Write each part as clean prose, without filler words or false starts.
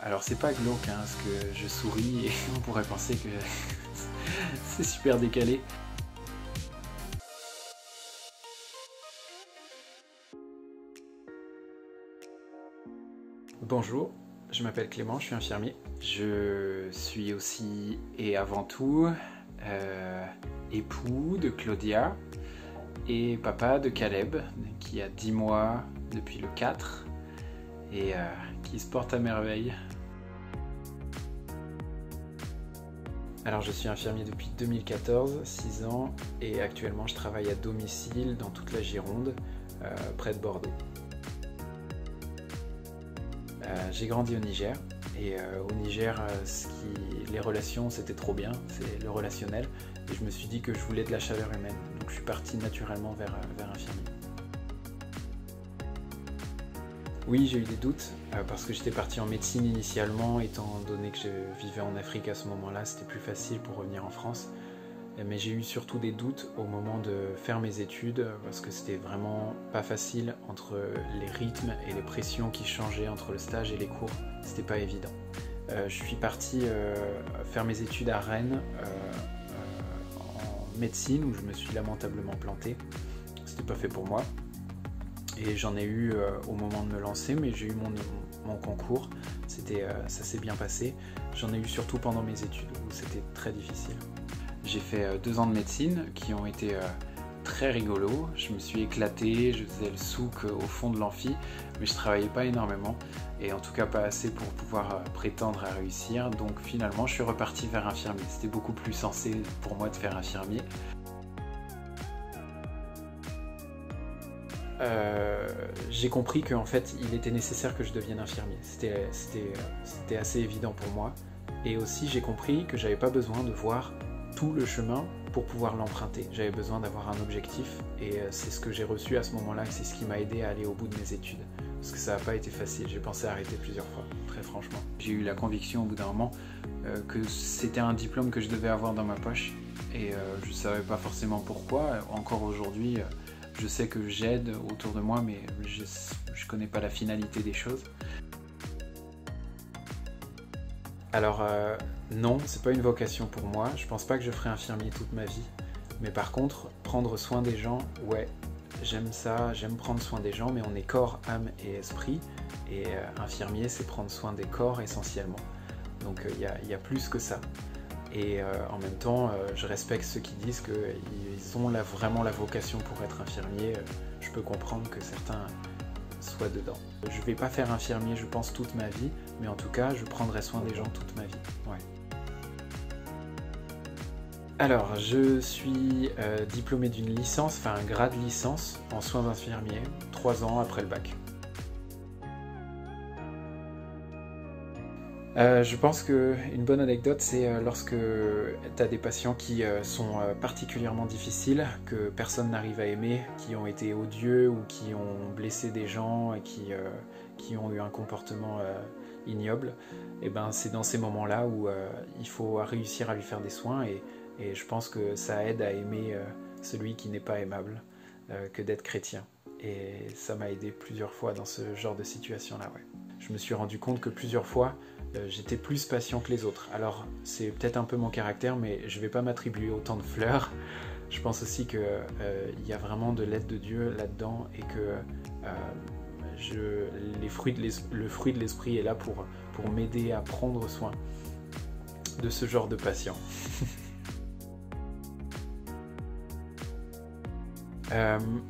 Alors c'est pas glauque, hein, parce que je souris et on pourrait penser que c'est super décalé. Bonjour, je m'appelle Clément, je suis infirmier. Je suis aussi et avant tout époux de Claudia et papa de Caleb, qui a 10 mois depuis le 4 et qui se porte à merveille. Alors je suis infirmier depuis 2014, 6 ans, et actuellement je travaille à domicile dans toute la Gironde, près de Bordeaux. J'ai grandi au Niger, et au Niger, les relations c'était trop bien, c'est le relationnel, et je me suis dit que je voulais de la chaleur humaine, donc je suis parti naturellement vers infirmier. Oui, j'ai eu des doutes, parce que j'étais parti en médecine initialement, étant donné que je vivais en Afrique à ce moment-là, c'était plus facile pour revenir en France. Mais j'ai eu surtout des doutes au moment de faire mes études, parce que c'était vraiment pas facile entre les rythmes et les pressions qui changeaient entre le stage et les cours, c'était pas évident. Je suis parti faire mes études à Rennes, en médecine, où je me suis lamentablement planté, c'était pas fait pour moi. Et j'en ai eu au moment de me lancer, mais j'ai eu mon concours, ça s'est bien passé. J'en ai eu surtout pendant mes études, où c'était très difficile. J'ai fait 2 ans de médecine qui ont été très rigolos. Je me suis éclaté, je faisais le souk au fond de l'amphi, mais je travaillais pas énormément, et en tout cas pas assez pour pouvoir prétendre à réussir. Donc finalement, je suis reparti vers infirmier. C'était beaucoup plus sensé pour moi de faire infirmier. J'ai compris qu'en fait il était nécessaire que je devienne infirmier, c'était assez évident pour moi, et aussi j'ai compris que j'avais pas besoin de voir tout le chemin pour pouvoir l'emprunter, j'avais besoin d'avoir un objectif, et c'est ce que j'ai reçu à ce moment-là, et c'est ce qui m'a aidé à aller au bout de mes études, parce que ça n'a pas été facile, j'ai pensé arrêter plusieurs fois, très franchement. J'ai eu la conviction au bout d'un moment que c'était un diplôme que je devais avoir dans ma poche, et je savais pas forcément pourquoi, encore aujourd'hui je sais que j'aide autour de moi, mais je connais pas la finalité des choses. Alors non, c'est pas une vocation pour moi, je pense pas que je ferai infirmier toute ma vie, mais par contre, prendre soin des gens, ouais, j'aime ça, j'aime prendre soin des gens, mais on est corps, âme et esprit, et infirmier c'est prendre soin des corps essentiellement, donc il y a plus que ça. Et en même temps, je respecte ceux qui disent qu'ils ont vraiment la vocation pour être infirmiers. Je peux comprendre que certains soient dedans. Je vais pas faire infirmier, je pense, toute ma vie, mais en tout cas, je prendrai soin des gens toute ma vie. Ouais. Alors, je suis diplômé d'une licence, enfin un grade licence en soins infirmiers, 3 ans après le bac. Je pense qu'une bonne anecdote, c'est lorsque tu as des patients qui sont particulièrement difficiles, que personne n'arrive à aimer, qui ont été odieux ou qui ont blessé des gens et qui ont eu un comportement ignoble, et ben c'est dans ces moments-là où il faut réussir à lui faire des soins, et je pense que ça aide à aimer celui qui n'est pas aimable que d'être chrétien. Et ça m'a aidé plusieurs fois dans ce genre de situation-là, ouais. Je me suis rendu compte que plusieurs fois, j'étais plus patient que les autres. Alors, c'est peut-être un peu mon caractère, mais je ne vais pas m'attribuer autant de fleurs. Je pense aussi qu'il y a vraiment de l'aide de Dieu là-dedans, et que le fruit de l'esprit est là pour m'aider à prendre soin de ce genre de patients.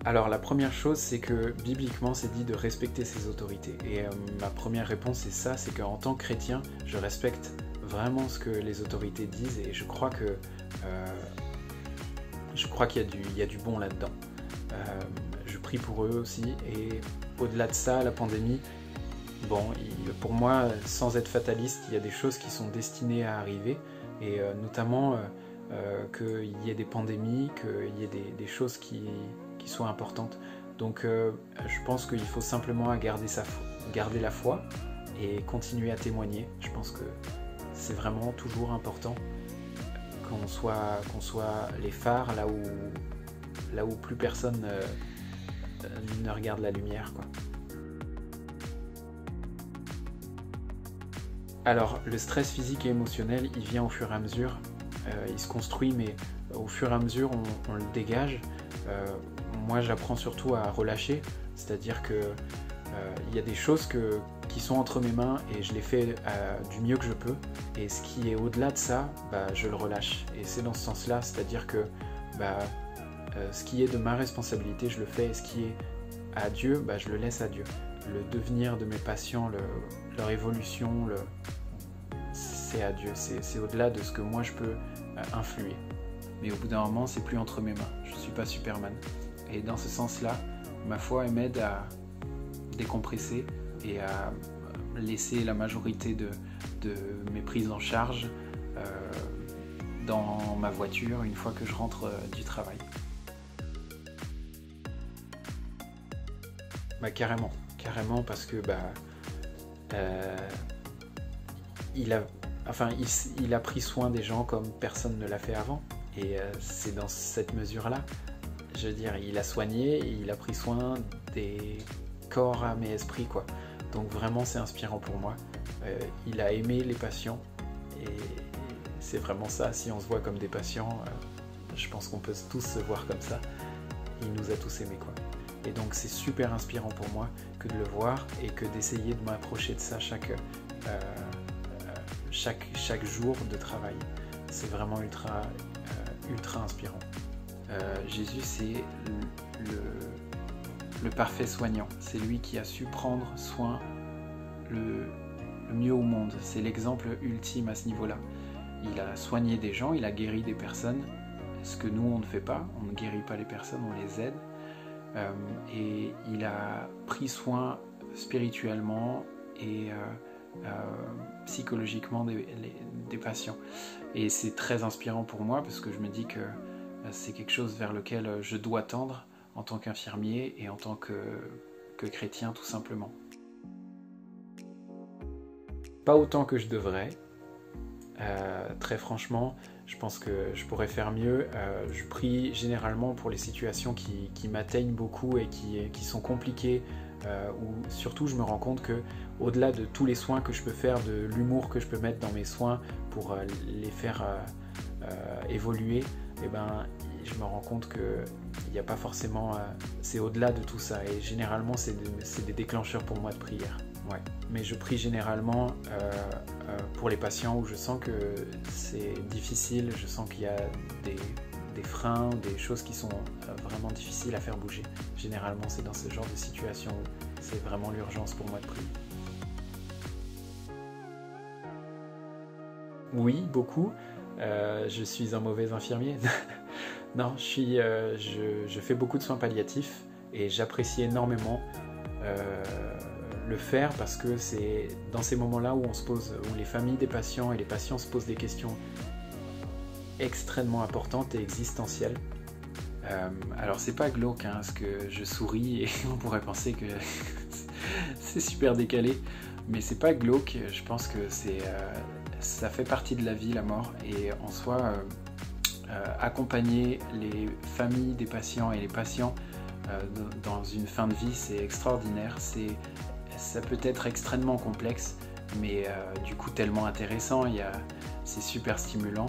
Alors la première chose, c'est que bibliquement c'est dit de respecter ses autorités, et ma première réponse c'est ça, c'est qu'en tant que chrétien je respecte vraiment ce que les autorités disent, et je crois qu'il y a du bon là-dedans. Je prie pour eux aussi, et au-delà de ça, la pandémie, bon, pour moi, sans être fataliste, il y a des choses qui sont destinées à arriver, et notamment qu'il y ait des pandémies, qu'il y ait des choses qui soient importantes. Donc je pense qu'il faut simplement garder la foi et continuer à témoigner. Je pense que c'est vraiment toujours important qu'on soit les phares là où plus personne ne regarde la lumière, quoi. Alors, le stress physique et émotionnel, il vient au fur et à mesure, il se construit, mais au fur et à mesure, on le dégage. Moi, j'apprends surtout à relâcher, c'est-à-dire que il y a des choses qui sont entre mes mains et je les fais du mieux que je peux. Et ce qui est au-delà de ça, je le relâche. Et c'est dans ce sens-là, c'est-à-dire que ce qui est de ma responsabilité, je le fais, et ce qui est à Dieu, je le laisse à Dieu. Le devenir de mes patients, leur évolution, c'est à Dieu. C'est au-delà de ce que moi je peux influer. Mais au bout d'un moment, c'est plus entre mes mains. Je ne suis pas Superman. Et dans ce sens-là, ma foi, elle m'aide à décompresser et à laisser la majorité de mes prises en charge dans ma voiture une fois que je rentre du travail. Carrément parce que il a pris soin des gens comme personne ne l'a fait avant, et c'est dans cette mesure-là. Je veux dire, il a soigné et il a pris soin des corps, âme et esprit, quoi. Donc vraiment, c'est inspirant pour moi. Il a aimé les patients, et c'est vraiment ça. Si on se voit comme des patients, je pense qu'on peut tous se voir comme ça. Il nous a tous aimés, quoi. Et donc c'est super inspirant pour moi que de le voir et que d'essayer de m'approcher de ça chaque jour de travail. C'est vraiment ultra inspirant. Jésus, c'est le parfait soignant. C'est lui qui a su prendre soin le mieux au monde. C'est l'exemple ultime à ce niveau-là. Il a soigné des gens, il a guéri des personnes, ce que nous on ne fait pas. On ne guérit pas les personnes, on les aide. Et il a pris soin spirituellement et psychologiquement des patients. Et c'est très inspirant pour moi parce que je me dis que c'est quelque chose vers lequel je dois tendre en tant qu'infirmier et en tant que chrétien, tout simplement. Pas autant que je devrais. Très franchement, je pense que je pourrais faire mieux. Je prie généralement pour les situations qui m'atteignent beaucoup et qui sont compliquées, où surtout je me rends compte que au-delà de tous les soins que je peux faire, de l'humour que je peux mettre dans mes soins pour les faire évoluer, je me rends compte qu'il n'y a pas forcément... c'est au-delà de tout ça, et généralement c'est des déclencheurs pour moi de prière. Ouais. Mais je prie généralement pour les patients où je sens que c'est difficile, je sens qu'il y a des freins, des choses qui sont vraiment difficiles à faire bouger. Généralement, c'est dans ce genre de situation où c'est vraiment l'urgence pour moi de prier. Oui, beaucoup. Je suis un mauvais infirmier. Non, je fais beaucoup de soins palliatifs et j'apprécie énormément le faire parce que c'est dans ces moments-là où les familles des patients et les patients se posent des questions extrêmement importantes et existentielles. Alors c'est pas glauque, hein, parce que je souris et on pourrait penser que c'est super décalé, mais c'est pas glauque. Je pense que ça fait partie de la vie, la mort, et en soi accompagner les familles des patients et les patients dans une fin de vie, c'est extraordinaire. Ça peut être extrêmement complexe, mais du coup tellement intéressant, c'est super stimulant.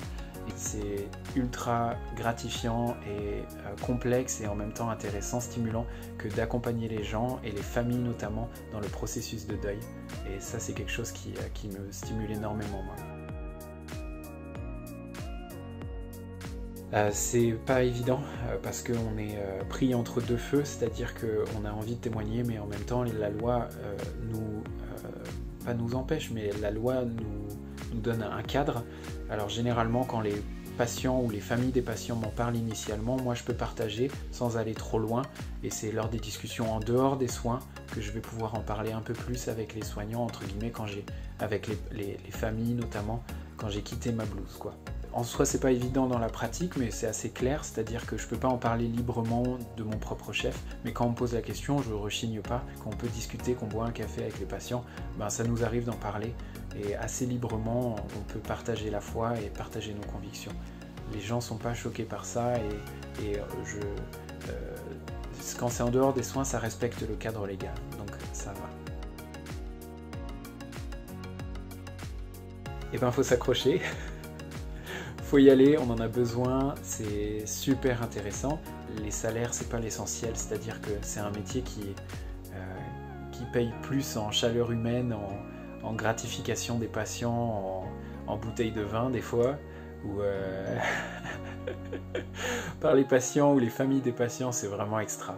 C'est ultra gratifiant et complexe et en même temps intéressant, stimulant que d'accompagner les gens et les familles notamment dans le processus de deuil. Et ça, c'est quelque chose qui me stimule énormément, moi. C'est pas évident parce qu'on est pris entre deux feux, c'est-à-dire qu'on a envie de témoigner, mais en même temps la loi pas nous empêche, mais la loi nous donne un cadre. Alors généralement quand les patients ou les familles des patients m'en parlent initialement, moi je peux partager sans aller trop loin, et c'est lors des discussions en dehors des soins que je vais pouvoir en parler un peu plus avec les soignants, entre guillemets, avec les familles notamment, quand j'ai quitté ma blouse, quoi. En soi, c'est pas évident dans la pratique, mais c'est assez clair, c'est-à-dire que je peux pas en parler librement de mon propre chef, mais quand on me pose la question, je rechigne pas. Quand on peut discuter, qu'on boit un café avec les patients, ça nous arrive d'en parler, et assez librement, on peut partager la foi et partager nos convictions. Les gens sont pas choqués par ça, quand c'est en dehors des soins, ça respecte le cadre légal, donc ça va. Et ben faut s'accrocher, faut y aller, on en a besoin, c'est super intéressant. Les salaires, c'est pas l'essentiel, c'est-à-dire que c'est un métier qui paye plus en chaleur humaine, en gratification des patients, en bouteilles de vin des fois, ou par les patients ou les familles des patients, c'est vraiment extra.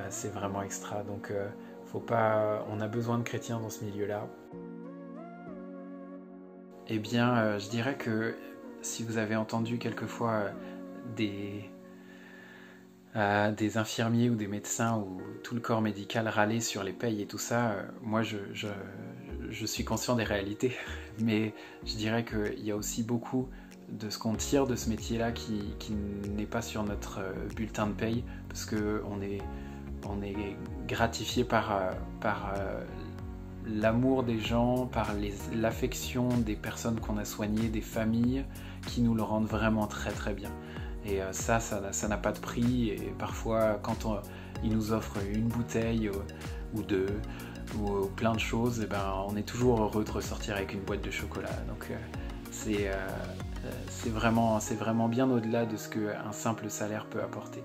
C'est vraiment extra, donc faut pas, on a besoin de chrétiens dans ce milieu-là. Eh bien, je dirais que si vous avez entendu quelquefois des infirmiers ou des médecins ou tout le corps médical râler sur les payes et tout ça, moi je suis conscient des réalités, mais je dirais qu'il y a aussi beaucoup de ce qu'on tire de ce métier-là qui n'est pas sur notre bulletin de paye, parce qu'on est gratifié par l'amour des gens, par l'affection des personnes qu'on a soignées, des familles qui nous le rendent vraiment très très bien. Et ça n'a pas de prix, et parfois quand ils nous offrent une bouteille ou deux, ou plein de choses, et ben, on est toujours heureux de ressortir avec une boîte de chocolat. Donc c'est vraiment bien au-delà de ce qu'un simple salaire peut apporter.